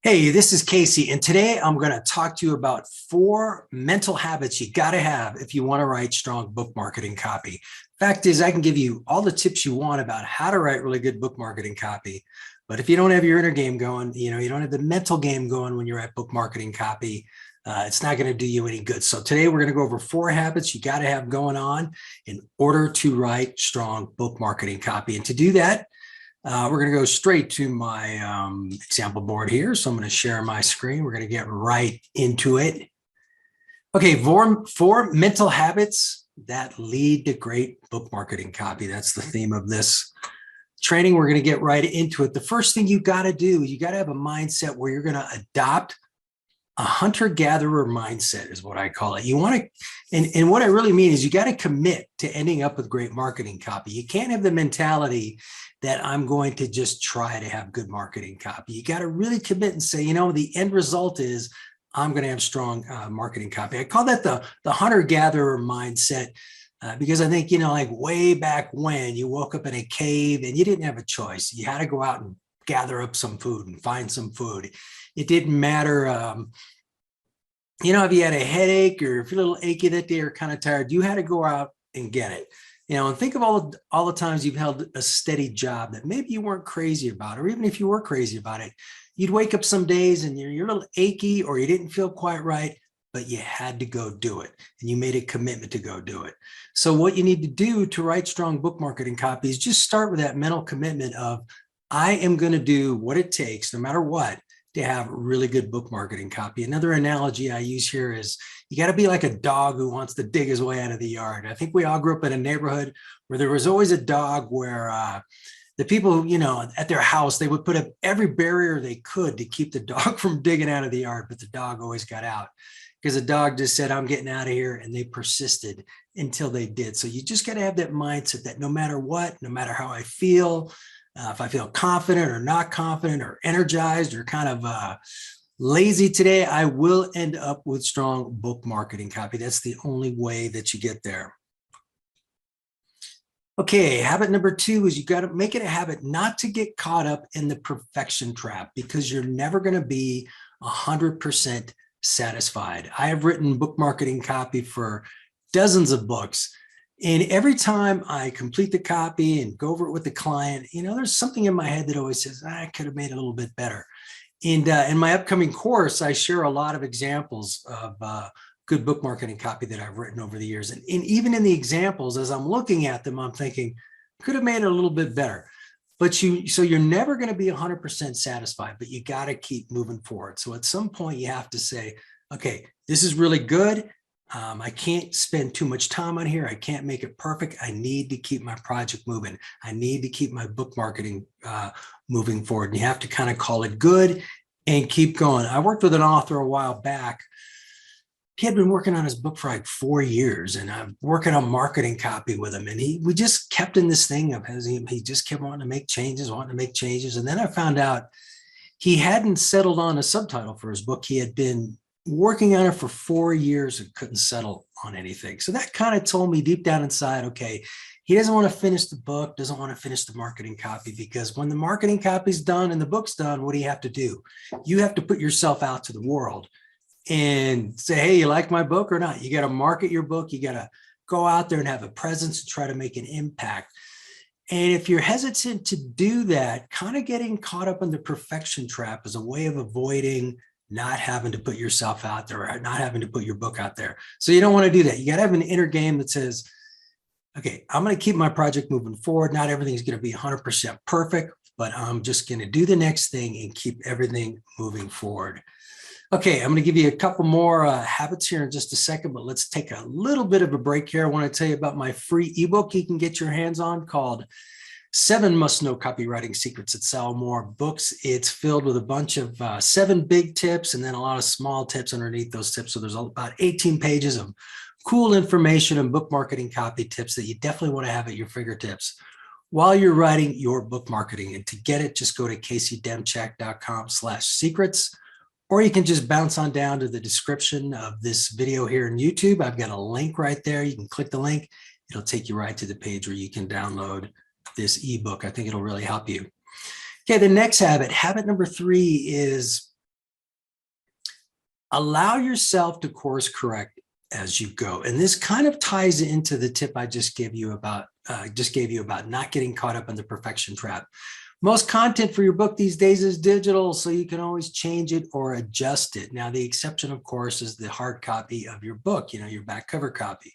Hey, this is Casey, and today I'm going to talk to you about 4 mental habits you got to have if you want to write strong book marketing copy. Fact is, I can give you all the tips you want about how to write really good book marketing copy. But if you don't have your inner game going, you don't have the mental game going when you're at book marketing copy, it's not going to do you any good. So today we're going to go over 4 habits you got to have going on in order to write strong book marketing copy. And to do that, we're going to go straight to my example board here. So I'm going to share my screen. We're going to get right into it. Okay, four mental habits that lead to great book marketing copy. That's the theme of this training. We're going to get right into it. The first thing you got to do, you got to have a mindset where you're going to adopt a hunter-gatherer mindset is what I call it. You want to, and what I really mean is you got to commit to ending up with great marketing copy. You can't have the mentality that I'm going to just try to have good marketing copy. You got to really commit and say, the end result is I'm going to have strong marketing copy. I call that the hunter-gatherer mindset because I think, like way back when you woke up in a cave and you didn't have a choice. You had to go out and gather up some food and find some food. It didn't matter, if you had a headache or if you're a little achy that day or kind of tired, you had to go out and get it. And think of all the times you've held a steady job that maybe you weren't crazy about, or even if you were crazy about it, you'd wake up some days and you're a little achy or you didn't feel quite right, but you had to go do it and you made a commitment to go do it. So what you need to do to write strong book marketing copy is just start with that mental commitment of, I am going to do what it takes, no matter what, to have really good book marketing copy. Another analogy I use here is you got to be like a dog who wants to dig his way out of the yard. I think we all grew up in a neighborhood where there was always a dog where the people, at their house, they would put up every barrier they could to keep the dog from digging out of the yard, but the dog always got out because the dog just said, I'm getting out of here. And they persisted until they did. So you just got to have that mindset that no matter what, no matter how I feel, if I feel confident or not confident or energized or kind of lazy today, I will end up with strong book marketing copy. That's the only way that you get there. Okay, habit number 2 is you got to make it a habit not to get caught up in the perfection trap because you're never going to be 100% satisfied. I have written book marketing copy for dozens of books. And every time I complete the copy and go over it with the client, there's something in my head that always says, I could have made it a little bit better. And in my upcoming course, I share a lot of examples of good book marketing copy that I've written over the years. And even in the examples, as I'm looking at them, I'm thinking, could have made it a little bit better. So you're never going to be 100% satisfied, but you got to keep moving forward. So at some point you have to say, okay, this is really good. I can't spend too much time on here. I can't make it perfect. I need to keep my project moving. I need to keep my book marketing moving forward. And you have to kind of call it good and keep going. I worked with an author a while back. He had been working on his book for like 4 years, and I'm working on marketing copy with him. And we just kept in this thing of he just kept wanting to make changes. And then I found out he hadn't settled on a subtitle for his book. He had been working on it for 4 years and couldn't settle on anything. So that kind of told me deep down inside, okay, he doesn't want to finish the book, doesn't want to finish the marketing copy, because when the marketing copy's done and the book's done, what do you have to do? You have to put yourself out to the world and say, hey, you like my book or not? You got to market your book. You got to go out there and have a presence and try to make an impact. And if you're hesitant to do that, kind of getting caught up in the perfection trap is a way of avoiding not having to put yourself out there, or not having to put your book out there. So you don't want to do that. You got to have an inner game that says, okay, I'm going to keep my project moving forward. Not everything's going to be 100% perfect, but I'm just going to do the next thing and keep everything moving forward. Okay, I'm going to give you a couple more habits here in just a second, but let's take a little bit of a break here. I want to tell you about my free ebook you can get your hands on called 7 Must-Know Copywriting Secrets That Sell More Books. It's filled with a bunch of 7 big tips and then a lot of small tips underneath those tips. So there's about 18 pages of cool information and book marketing copy tips that you definitely want to have at your fingertips while you're writing your book marketing. And to get it, just go to caseydemchak.com/secrets, or you can just bounce on down to the description of this video here in YouTube. I've got a link right there. You can click the link. It'll take you right to the page where you can download this ebook. I think it'll really help you. Okay, the next habit number 3 is Allow yourself to course correct as you go. And this kind of ties into the tip I just gave you about not getting caught up in the perfection trap. Most content for your book these days is digital, so you can always change it or adjust it. Now, the exception, of course, is the hard copy of your book, your back cover copy.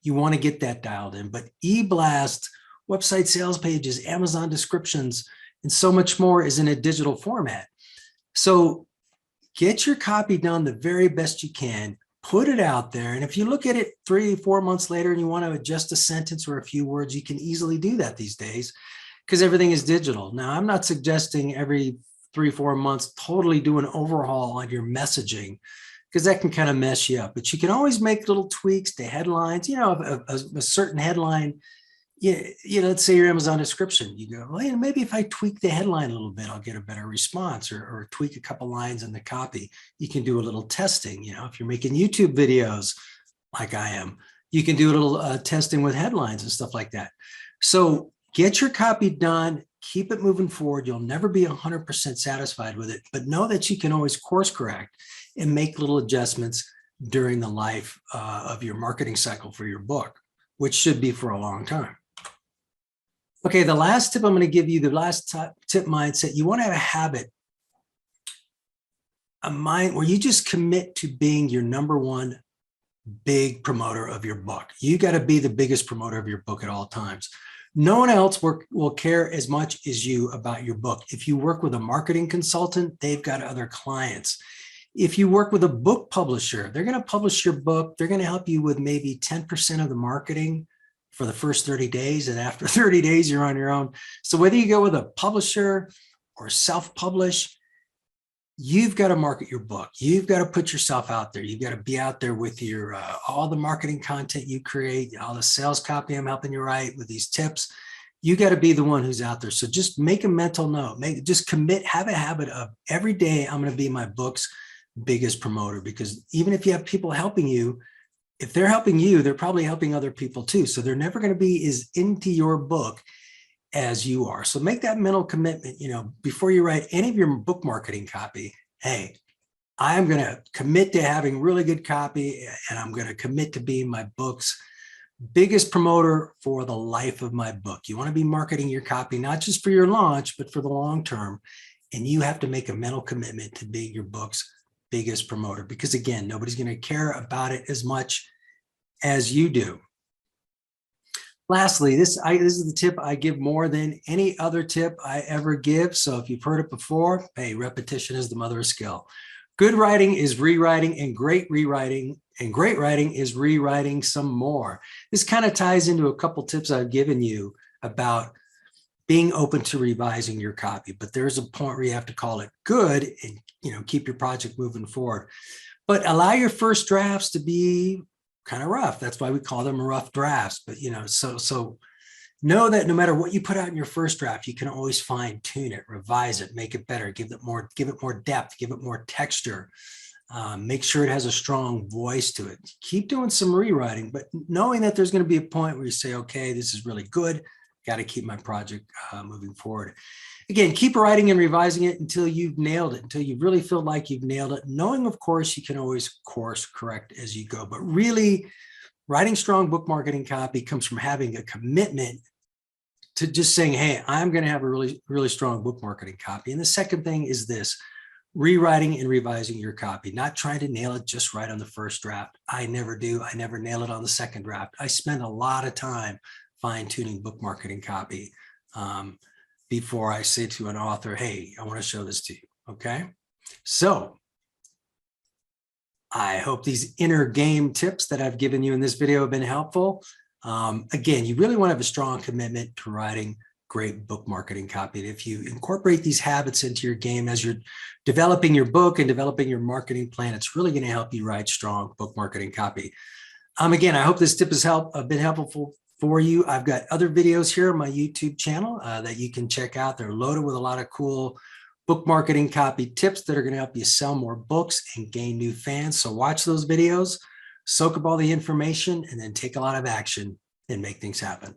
You want to get that dialed in, but e-blast, website sales pages, Amazon descriptions, and so much more is in a digital format. So get your copy done the very best you can, put it out there. And if you look at it 3-4 months later and you want to adjust a sentence or a few words, you can easily do that these days because everything is digital. Now, I'm not suggesting every 3-4 months totally do an overhaul on your messaging because that can kind of mess you up. But you can always make little tweaks to headlines. A certain headline, let's say your Amazon description, you go, well, maybe if I tweak the headline a little bit, I'll get a better response, or tweak a couple lines in the copy. You can do a little testing. If you're making YouTube videos like I am, you can do a little testing with headlines and stuff like that. So get your copy done, keep it moving forward. You'll never be 100% satisfied with it, but know that you can always course correct and make little adjustments during the life of your marketing cycle for your book, which should be for a long time. Okay, the last tip I'm going to give you, the last tip mindset, you want to have a habit, a mind where you just commit to being your number one big promoter of your book. You got to be the biggest promoter of your book at all times. No one else will care as much as you about your book. If you work with a marketing consultant, they've got other clients. If you work with a book publisher, they're going to publish your book. They're going to help you with maybe 10% of the marketing for the first 30 days. And after 30 days, you're on your own. So whether you go with a publisher or self-publish, you've got to market your book. You've got to put yourself out there. You've got to be out there with your all the marketing content you create, all the sales copy I'm helping you write with these tips. You got to be the one who's out there. So just make a mental note. Just commit, have a habit of every day I'm going to be my book's biggest promoter, because even if you have people helping you, if they're helping you, they're probably helping other people too. So they're never going to be as into your book as you are. So make that mental commitment, before you write any of your book marketing copy. Hey, I'm going to commit to having really good copy, and I'm going to commit to being my book's biggest promoter for the life of my book. You want to be marketing your copy, not just for your launch, but for the long term. And you have to make a mental commitment to being your book's biggest promoter, because again, nobody's going to care about it as much as you do. Lastly, this is the tip I give more than any other tip I ever give. So if you've heard it before, hey, repetition is the mother of skill. Good writing is rewriting, and great writing is rewriting some more. This kind of ties into a couple tips I've given you about being open to revising your copy, but there's a point where you have to call it good and keep your project moving forward. But allow your first drafts to be kind of rough. That's why we call them rough drafts. But so know that no matter what you put out in your first draft, you can always fine tune it, revise it, make it better, give it more depth, give it more texture. Make sure it has a strong voice to it. Keep doing some rewriting, but knowing that there's going to be a point where you say, okay, this is really good. Got to keep my project moving forward. Again, keep writing and revising it until you've nailed it, until you really feel like you've nailed it. Knowing, of course, you can always course correct as you go, but really writing strong book marketing copy comes from having a commitment to just saying, hey, I'm going to have a really, really strong book marketing copy. And the second thing is this: rewriting and revising your copy, not trying to nail it just right on the first draft. I never do. I never nail it on the second draft. I spend a lot of time fine-tuning book marketing copy before I say to an author, hey, I want to show this to you. Okay. So I hope these inner game tips that I've given you in this video have been helpful. Again, you really want to have a strong commitment to writing great book marketing copy. And if you incorporate these habits into your game as you're developing your book and developing your marketing plan, it's really going to help you write strong book marketing copy. Again, I hope this tip has been helpful for you. I've got other videos here on my YouTube channel that you can check out. They're loaded with a lot of cool book marketing copy tips that are going to help you sell more books and gain new fans. So watch those videos, soak up all the information, and then take a lot of action and make things happen.